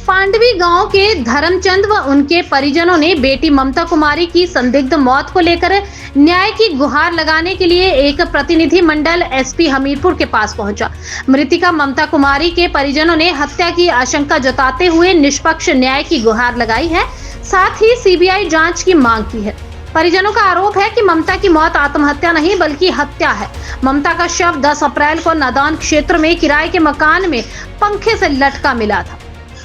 पांडवी गांव के धर्मचंद व उनके परिजनों ने बेटी ममता कुमारी की संदिग्ध मौत को लेकर न्याय की गुहार लगाने के लिए एक प्रतिनिधि मंडल एसपी हमीरपुर के पास पहुंचा। मृतिका ममता कुमारी के परिजनों ने हत्या की आशंका जताते हुए निष्पक्ष न्याय की गुहार लगाई है, साथ ही सीबीआई जांच की मांग की है। परिजनों का आरोप है कि ममता की मौत आत्महत्या नहीं बल्कि हत्या है। ममता का शव 10 अप्रैल को नादान क्षेत्र में किराए के मकान में पंखे से लटका मिला था।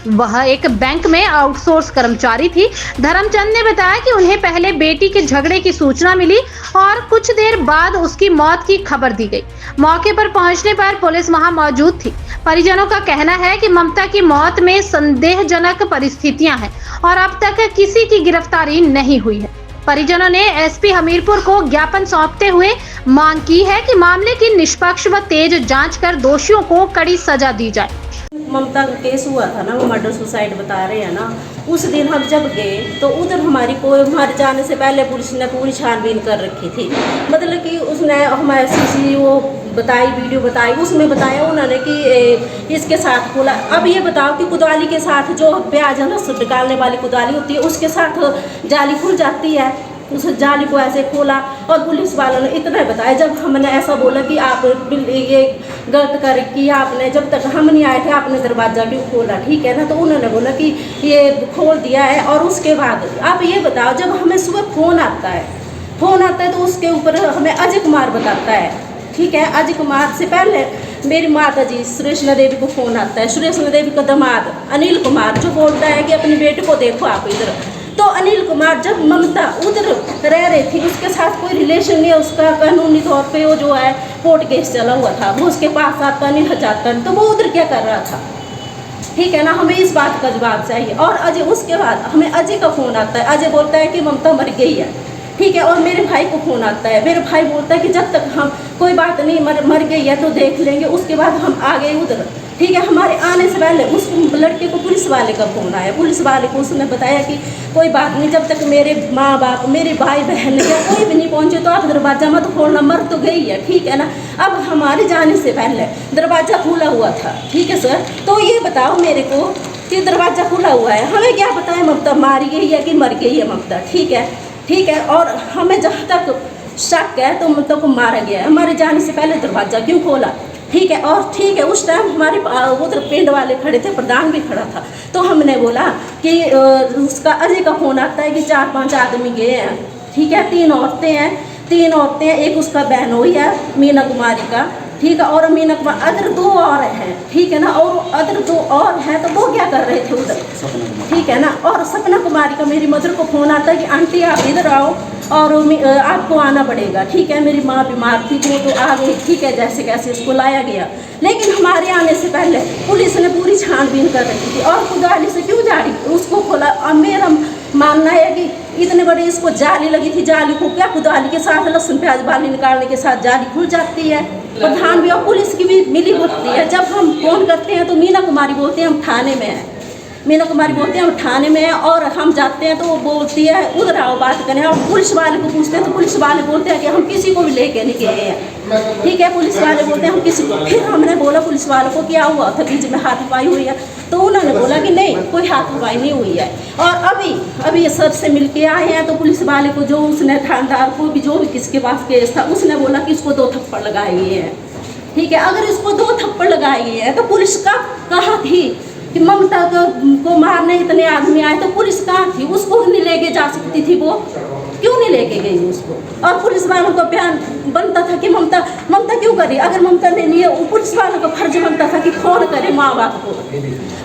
वह एक बैंक में आउटसोर्स कर्मचारी थी। धर्मचंद ने बताया कि उन्हें पहले बेटी के झगड़े की सूचना मिली और कुछ देर बाद उसकी मौत की खबर दी गई। मौके पर पहुंचने पर पुलिस वहां मौजूद थी। परिजनों का कहना है कि ममता की मौत में संदेहजनक परिस्थितियां हैं और अब तक किसी की गिरफ्तारी नहीं हुई है। परिजनों ने एसपी हमीरपुर को ज्ञापन सौंपते हुए मांग की है कि मामले की निष्पक्ष व तेज जांच कर दोषियों को कड़ी सजा दी जाए। ममता का केस हुआ था ना, वो मर्डर सुसाइड बता रहे हैं ना। उस दिन हम जब गए तो उधर हमारे जाने से पहले पुलिस ने पूरी छानबीन कर रखी थी। मतलब कि उसने हमारे सीसी वो बताई, वीडियो बताई, उसमें बताया उन्होंने कि इसके साथ खोला। अब ये बताओ कि कुदाली के साथ जो प्याज निकालने वाली कुदाली होती है उसके साथ जाली खुल जाती है। उस जाली को ऐसे खोला और पुलिस वालों ने इतना बताया। जब हमने ऐसा बोला कि आप ये गलत कर किया आपने, जब तक हम नहीं आए थे आपने दरवाज़ा क्यों खोला, ठीक है ना। तो उन्होंने बोला कि ये खोल दिया है। और उसके बाद आप ये बताओ, जब हमें सुबह फ़ोन आता है तो उसके ऊपर हमें अजय कुमार बताता है, ठीक है। अजय कुमार से पहले मेरी माता जी सुरेशना देवी को फ़ोन आता है। सुरेशना देवी का दामाद अनिल कुमार जो बोलता है कि अपनी बेटी को देखो आप इधर। तो अनिल कुमार जब ममता उधर रह रही थी उसके साथ कोई रिलेशन नहीं है उसका, कानूनी तौर पे वो जो है कोर्ट केस चला हुआ था, वो उसके पास आता नहीं जाता, तो वो उधर क्या कर रहा था, ठीक है ना। हमें इस बात का जवाब चाहिए। और अजय, उसके बाद हमें अजय का फ़ोन आता है। अजय बोलता है कि ममता मर गई है, ठीक है। और मेरे भाई को फ़ोन आता है। मेरे भाई बोलता है कि जब तक हम कोई बात नहीं मर गई है तो देख लेंगे। उसके बाद हम आ गए उधर, ठीक है। हमारे आने से पहले उस लड़के को पुलिस वाले का फ़ोन आया। पुलिस वाले को उसने बताया कि कोई बात नहीं, जब तक मेरे माँ बाप, मेरे भाई बहन या कोई भी नहीं पहुँचे तो आप दरवाज़ा मत खोलना, मर तो गई है, ठीक है ना। अब हमारे जाने से पहले दरवाज़ा खुला हुआ था, ठीक है सर। तो ये बताओ मेरे को कि दरवाज़ा खुला हुआ है, हमें क्या पता है ममता मारी गई है कि मर गई है ममता, ठीक है। और हमें जहाँ तक शक है तो ममता को मारा गया है। हमारे जाने से पहले दरवाज़ा क्यों खोला, ठीक है। और ठीक है, उस टाइम हमारे उधर पिंड वाले खड़े थे, प्रधान भी खड़ा था। तो हमने बोला कि उसका अजय का फ़ोन आता है कि 4-5 आदमी गए हैं, ठीक है। 3 औरतें हैं, एक उसका बहनोई है मीना कुमारी का, ठीक है। और मीना कुमार अदर 2 और हैं, ठीक है ना। और अदर 2 और हैं तो वो क्या कर रहे थे उधर, ठीक है ना। और सपना कुमारी का मेरी मदर को फ़ोन आता है कि आंटी आप इधर आओ और आपको आना पड़ेगा, ठीक है। मेरी माँ बीमार थी वो तो आ गई, ठीक है। जैसे कैसे उसको लाया गया, लेकिन हमारे आने से पहले पुलिस ने पूरी छानबीन कर रखी थी। और कुदाली से क्यों जाली उसको खोला। अब मेरा मानना है कि इतने बड़ी इसको जाली लगी थी, जाली को क्या कुदाली के साथ लहसुन प्याज बाली निकालने के साथ जाली खुल जाती है। प्रधान भी और पुलिस की भी मिली होती है। जब हम फ़ोन करते हैं तो मीना कुमारी बोलते हैं हम थाने में हैं, मीना कुमारी बोलते हैं हम थाने में हैं। और हम जाते हैं तो वो बोलती है उधर आओ बात करें। और पुलिस वाले को पूछते हैं तो पुलिस वाले बोलते हैं कि हम किसी को भी लेके नहीं गए हैं, ठीक है। पुलिस वाले बोलते हैं हम किसी को। फिर हमने बोला पुलिस वालों को क्या हुआ था, बीच में हाथापाई हुई है, तो उन्होंने बोला कि नहीं कोई हाथापाई नहीं हुई है। और अभी ये सर से मिल के आए हैं तो पुलिस वाले को जो उसने थानेदार को भी जो भी किसके पास केस था उसने बोला कि इसको 2 थप्पड़ लगाए गए हैं, ठीक है। अगर इसको 2 थप्पड़ लगाए गए हैं तो पुलिस का कहाँ थी कि ममता को मारने इतने आदमी आए, तो पुलिस कहाँ थी, उसको नहीं लेके जा सकती थी, वो क्यों नहीं लेके गई उसको। और पुलिस वालों का बयान बनता था कि ममता क्यों करी। अगर ममता ने लिए पुलिस वालों का फर्ज बनता था कि फोन करे माँ बाप को,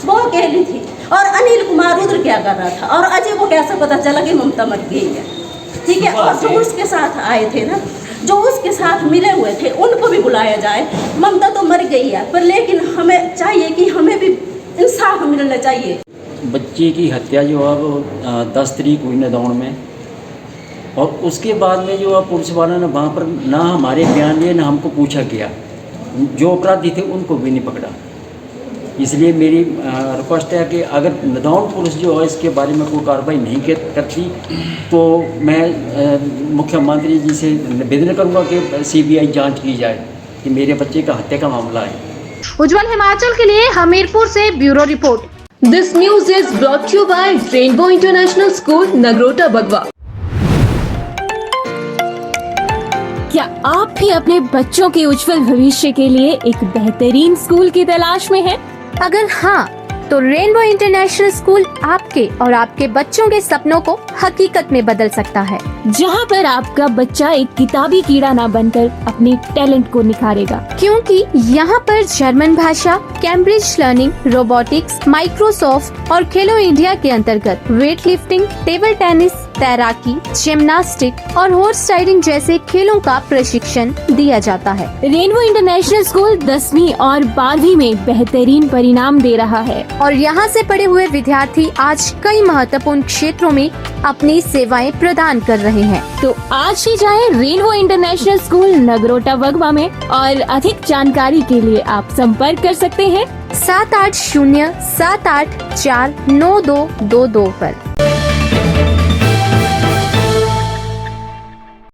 वो अकेली थी। और अनिल कुमार उधर क्या कर रहा था। और अजय को कैसे पता चला कि ममता मर गई है, ठीक है। और जो उसके साथ आए थे ना, जो उसके साथ मिले हुए थे उनको भी बुलाया जाए। ममता तो मर गई है पर लेकिन हमें चाहिए कि हमें भी इंसाफ मिलना चाहिए। बच्चे की हत्या जो है वो 10 तारीख हुई नदौन में, और उसके बाद में जो है पुलिस वालों ने वहाँ पर ना हमारे बयान लिए ना हमको पूछा गया, जो अपराधी थे उनको भी नहीं पकड़ा। इसलिए मेरी रिक्वेस्ट है कि अगर नदौन पुलिस जो है इसके बारे में कोई कार्रवाई नहीं करती तो मैं मुख्यमंत्री जी से निवेदन करूँगा कि सीबीआई जांच की जाए कि मेरे बच्चे का हत्या का मामला है। उज्जवल हिमाचल के लिए हमीरपुर से bureau report. This news is brought to you by Rainbow International School, Nagrota, Bagwa. क्या आप भी अपने बच्चों के उज्जवल भविष्य के लिए एक बेहतरीन स्कूल की तलाश में हैं? अगर हाँ, तो रेनबो इंटरनेशनल स्कूल आपके और आपके बच्चों के सपनों को हकीकत में बदल सकता है, जहाँ पर आपका बच्चा एक किताबी कीड़ा ना बनकर अपने टैलेंट को निखारेगा। क्योंकि यहाँ पर जर्मन भाषा, कैम्ब्रिज लर्निंग, रोबोटिक्स, माइक्रोसॉफ्ट और खेलो इंडिया के अंतर्गत वेट लिफ्टिंग, टेबल टेनिस, तैराकी, जिम्नास्टिक और हॉर्स राइडिंग जैसे खेलों का प्रशिक्षण दिया जाता है। रेनबो इंटरनेशनल स्कूल 10वीं और 12वीं में बेहतरीन परिणाम दे रहा है और यहाँ से पढ़े हुए विद्यार्थी आज कई महत्वपूर्ण क्षेत्रों में अपनी सेवाएं प्रदान कर रहे हैं। तो आज ही जाएं रेनबो इंटरनेशनल स्कूल नगरोटा बगवा में और अधिक जानकारी के लिए आप संपर्क कर सकते हैं 780784922 पर।